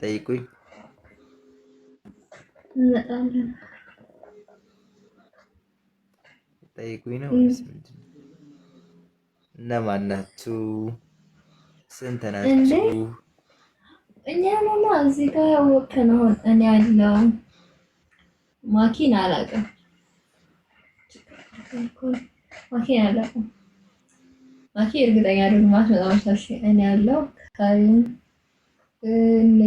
ጠይቁኝ እንመጣለን። ጠይቁኝ ነው ወይስ ምንድን ነው? እነማን ናችሁ? ስንት እንዴ ናችሁ? እኛ ነና እዚህ ጋር ያወቅነው እኔ ያለው ማኪን አላውቅም። ማኪን አላውቅም። ማኪ እርግጠኛ ደግሞ ማስመጣ እኔ ያለው ካሪም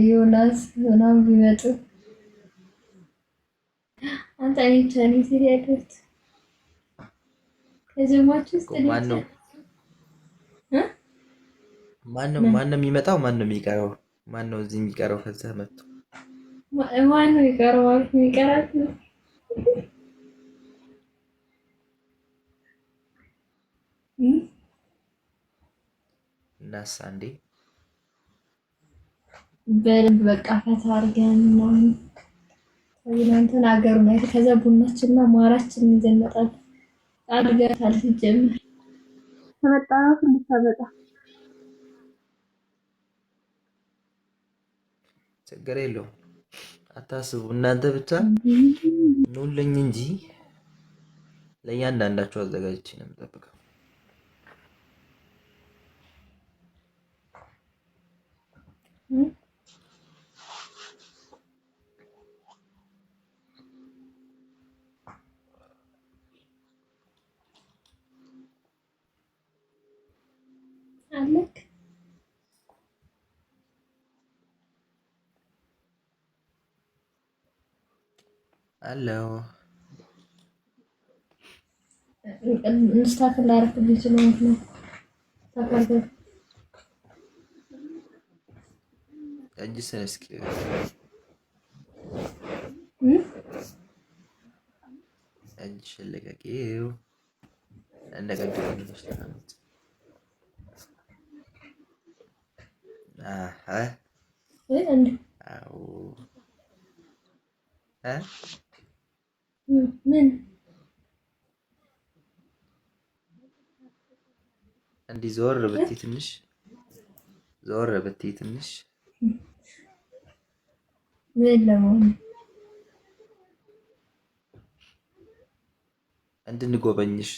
ዮናስ ምናምን ቢመጡ አንተ እኔ ብቻ ነኝ ሲል ያሉት ከጀማችሁ ውስጥ ማን ነው የሚመጣው? ማን ነው የሚቀረው? ማን ነው እዚህ የሚቀረው? ከዛ መጥቶ ማን ነው የሚቀረው? ማለት የሚቀራት እናሳ እንዴ በደንብ በቃ ፈታ አድርገን ነው እናንተን ሀገሩን አይተን ከዛ ቡናችንና ማራችንን ይዘን እንመጣለን። አድርገታል ሲጀምር ተመጣጣቱ እንድታመጣ ችግር የለውም አታስቡ። እናንተ ብቻ ኑልኝ እንጂ ለእያንዳንዳችሁ አዘጋጅቼ ነው የምጠብቀው። አለክ አለው እንስታክል ላደርግልኝ ስለሆንክ ነው። ታካልከው እጅሽን እስኪ እጅሽን ልቀቂው። እንደቀደም ነው ተቀመጥ። እንዴ አዎ ምን እንዲህ ዞር ብትይ ትንሽ ዞር ብትይ ትንሽ ምን ለመሆን እንድንጎበኝሽ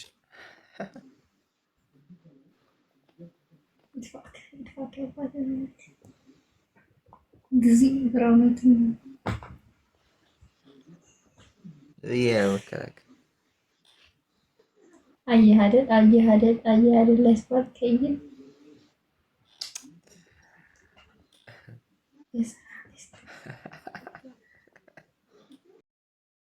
ጊዜ ብራውነት መከላከል አየህ አይደል ለስፖርት ከይል